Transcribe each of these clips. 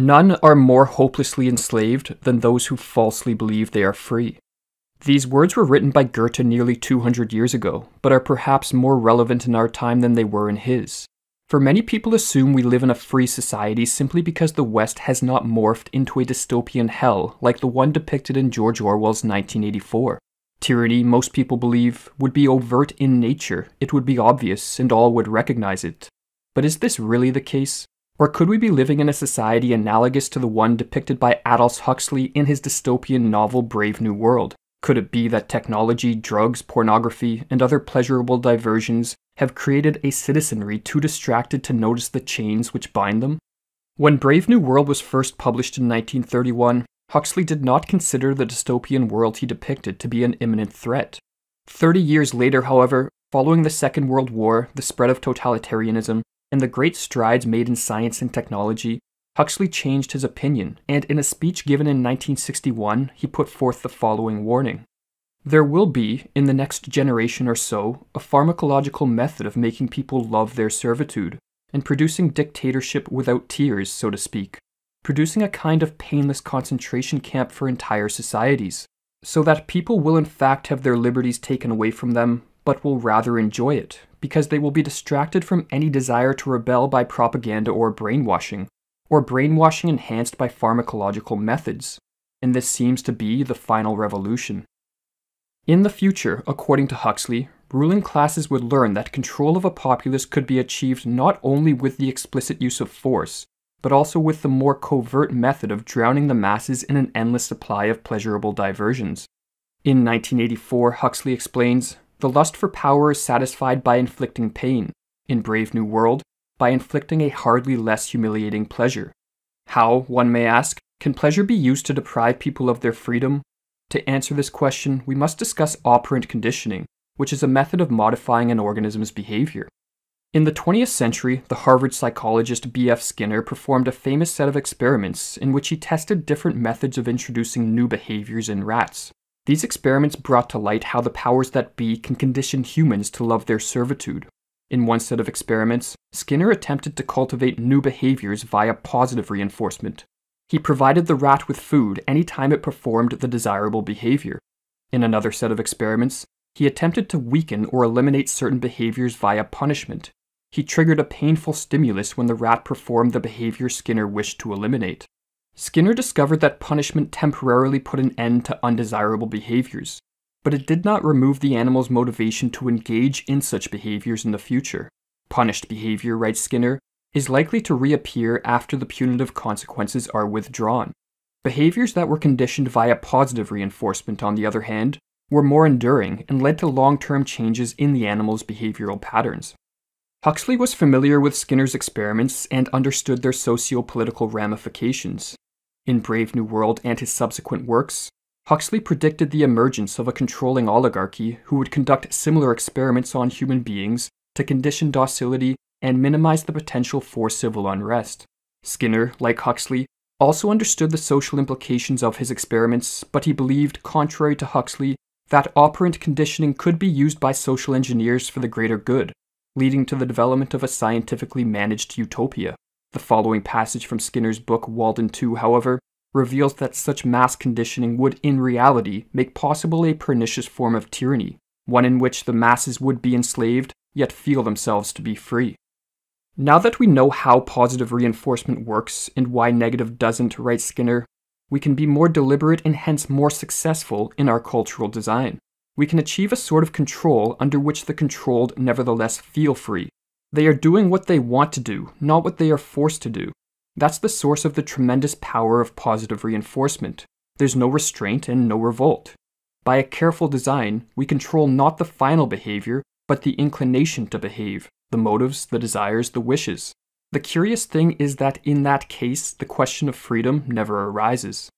None are more hopelessly enslaved than those who falsely believe they are free. These words were written by Goethe nearly 200 years ago, but are perhaps more relevant in our time than they were in his. For many people assume we live in a free society simply because the West has not morphed into a dystopian hell like the one depicted in George Orwell's 1984. Tyranny, most people believe, would be overt in nature, it would be obvious, and all would recognize it. But is this really the case? Or could we be living in a society analogous to the one depicted by Aldous HUXLEY in his dystopian novel Brave New World? Could it be that technology, drugs, pornography, and other pleasurable diversions have created a citizenry too distracted to notice the chains which bind them? When Brave New World was first published in 1931, Huxley did not consider the dystopian world he depicted to be an imminent threat. 30 years later, however, following the Second World War, the spread of totalitarianism, and the great strides made in science and technology, Huxley changed his opinion, and in a speech given in 1961, he put forth the following warning. There will be, in the next generation or so, a pharmacological method of making people love their servitude, and producing dictatorship without tears, so to speak, producing a kind of painless concentration camp for entire societies, so that people will in fact have their liberties taken away from them, but will rather enjoy it, because they will be distracted from any desire to rebel by propaganda or brainwashing enhanced by pharmacological methods, and this seems to be the final revolution. In the future, according to Huxley, ruling classes would learn that control of a populace could be achieved not only with the explicit use of force, but also with the more covert method of drowning the masses in an endless supply of pleasurable diversions. In 1984, Huxley explains, the lust for power is satisfied by inflicting pain. In Brave New World, by inflicting a hardly less humiliating pleasure. How, one may ask, can pleasure be used to deprive people of their freedom? To answer this question, we must discuss operant conditioning, which is a method of modifying an organism's behavior. In the 20th century, the Harvard psychologist B.F. Skinner performed a famous set of experiments in which he tested different methods of introducing new behaviors in rats. These experiments brought to light how the powers that be can condition humans to love their servitude. In one set of experiments, Skinner attempted to cultivate new behaviors via positive reinforcement. He provided the rat with food any time it performed the desirable behavior. In another set of experiments, he attempted to weaken or eliminate certain behaviors via punishment. He triggered a painful stimulus when the rat performed the behavior Skinner wished to eliminate. Skinner discovered that punishment temporarily put an end to undesirable behaviors, but it did not remove the animal's motivation to engage in such behaviors in the future. Punished behavior, writes Skinner, is likely to reappear after the punitive consequences are withdrawn. Behaviors that were conditioned via positive reinforcement, on the other hand, were more enduring and led to long-term changes in the animal's behavioral patterns. Huxley was familiar with Skinner's experiments and understood their socio-political ramifications. In Brave New World and his subsequent works, Huxley predicted the emergence of a controlling oligarchy who would conduct similar experiments on human beings to condition docility and minimize the potential for civil unrest. Skinner, like Huxley, also understood the social implications of his experiments, but he believed, contrary to Huxley, that operant conditioning could be used by social engineers for the greater good, leading to the development of a scientifically managed utopia. The following passage from Skinner's book Walden 2, however, reveals that such mass conditioning would in reality make possible a pernicious form of tyranny, one in which the masses would be enslaved, yet feel themselves to be free. Now that we know how positive reinforcement works and why negative doesn't, writes Skinner, we can be more deliberate and hence more successful in our cultural design. We can achieve a sort of control under which the controlled nevertheless feel free. They are doing what they want to do, not what they are forced to do. That's the source of the tremendous power of positive reinforcement. There's no restraint and no revolt. By a careful design, we control not the final behavior, but the inclination to behave, the motives, the desires, the wishes. The curious thing is that in that case, the question of freedom never arises.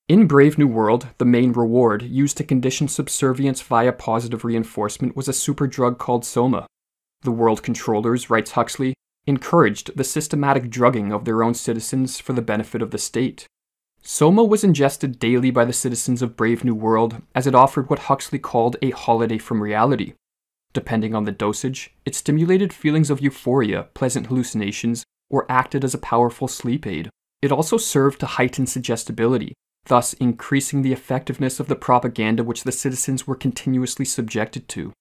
In Brave New World, the main reward used to condition subservience via positive reinforcement was a superdrug called soma. The world controllers, writes Huxley, encouraged the systematic drugging of their own citizens for the benefit of the state. Soma was ingested daily by the citizens of Brave New World as it offered what Huxley called a holiday from reality. Depending on the dosage, it stimulated feelings of euphoria, pleasant hallucinations, or acted as a powerful sleep aid. It also served to heighten suggestibility, thus increasing the effectiveness of the propaganda which the citizens were continuously subjected to.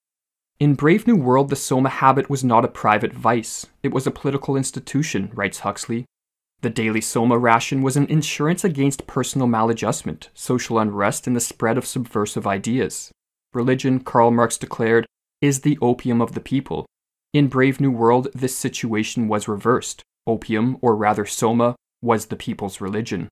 In Brave New World, the soma habit was not a private vice, it was a political institution, writes Huxley. The daily soma ration was an insurance against personal maladjustment, social unrest, and the spread of subversive ideas. Religion, Karl Marx declared, is the opium of the people. In Brave New World, this situation was reversed. Opium, or rather soma, was the people's religion.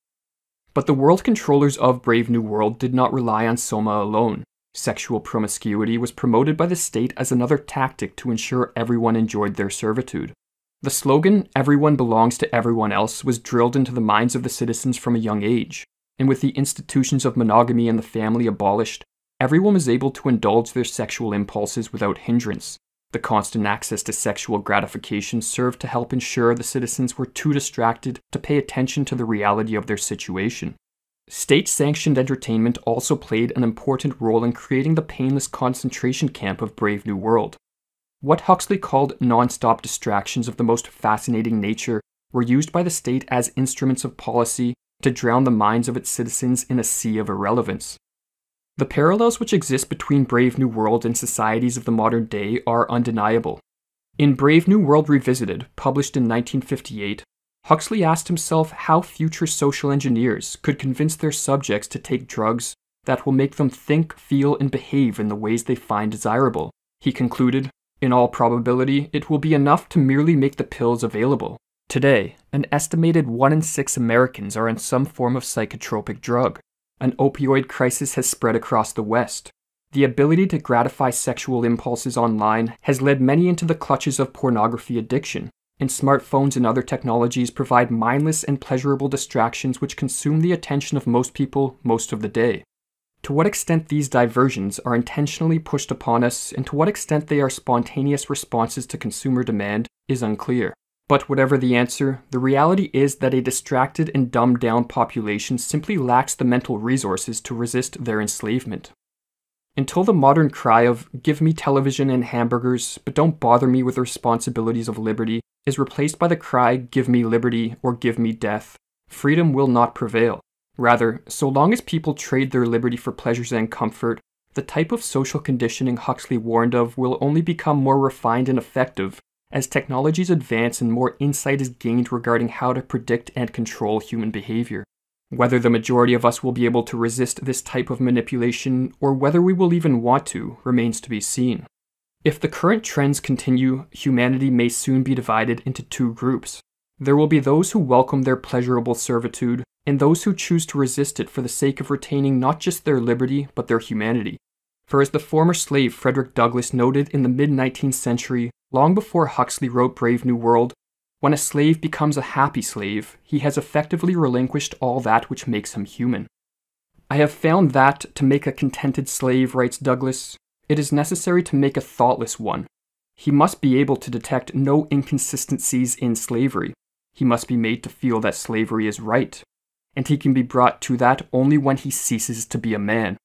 But the world controllers of Brave New World did not rely on soma alone. Sexual promiscuity was promoted by the state as another tactic to ensure everyone enjoyed their servitude. The slogan, "Everyone belongs to everyone else," was drilled into the minds of the citizens from a young age, and with the institutions of monogamy and the family abolished, everyone was able to indulge their sexual impulses without hindrance. The constant access to sexual gratification served to help ensure the citizens were too distracted to pay attention to the reality of their situation. State-sanctioned entertainment also played an important role in creating the painless concentration camp of Brave New World. What Huxley called non-stop distractions of the most fascinating nature were used by the state as instruments of policy to drown the minds of its citizens in a sea of irrelevance. The parallels which exist between Brave New World and societies of the modern day are undeniable. In Brave New World Revisited, published in 1958, Huxley asked himself how future social engineers could convince their subjects to take drugs that will make them think, feel, and behave in the ways they find desirable. He concluded, "In all probability, it will be enough to merely make the pills available." Today, an estimated 1 in 6 Americans are on some form of psychotropic drug. An opioid crisis has spread across the West. The ability to gratify sexual impulses online has led many into the clutches of pornography addiction, and smartphones and other technologies provide mindless and pleasurable distractions which consume the attention of most people most of the day. To what extent these diversions are intentionally pushed upon us, and to what extent they are spontaneous responses to consumer demand, is unclear. But whatever the answer, the reality is that a distracted and dumbed-down population simply lacks the mental resources to resist their enslavement. Until the modern cry of "give me television and hamburgers, but don't bother me with the responsibilities of liberty" is replaced by the cry "give me liberty or give me death," freedom will not prevail. Rather, so long as people trade their liberty for pleasures and comfort, the type of social conditioning Huxley warned of will only become more refined and effective as technologies advance and more insight is gained regarding how to predict and control human behavior. Whether the majority of us will be able to resist this type of manipulation, or whether we will even want to, remains to be seen. If the current trends continue, humanity may soon be divided into two groups. There will be those who welcome their pleasurable servitude, and those who choose to resist it for the sake of retaining not just their liberty, but their humanity. For as the former slave Frederick Douglass noted in the mid-19th century, long before Huxley wrote Brave New World, when a slave becomes a happy slave, he has effectively relinquished all that which makes him human. I have found that, to make a contented slave, writes Douglass, it is necessary to make a thoughtless one. He must be able to detect no inconsistencies in slavery. He must be made to feel that slavery is right, and he can be brought to that only when he ceases to be a man.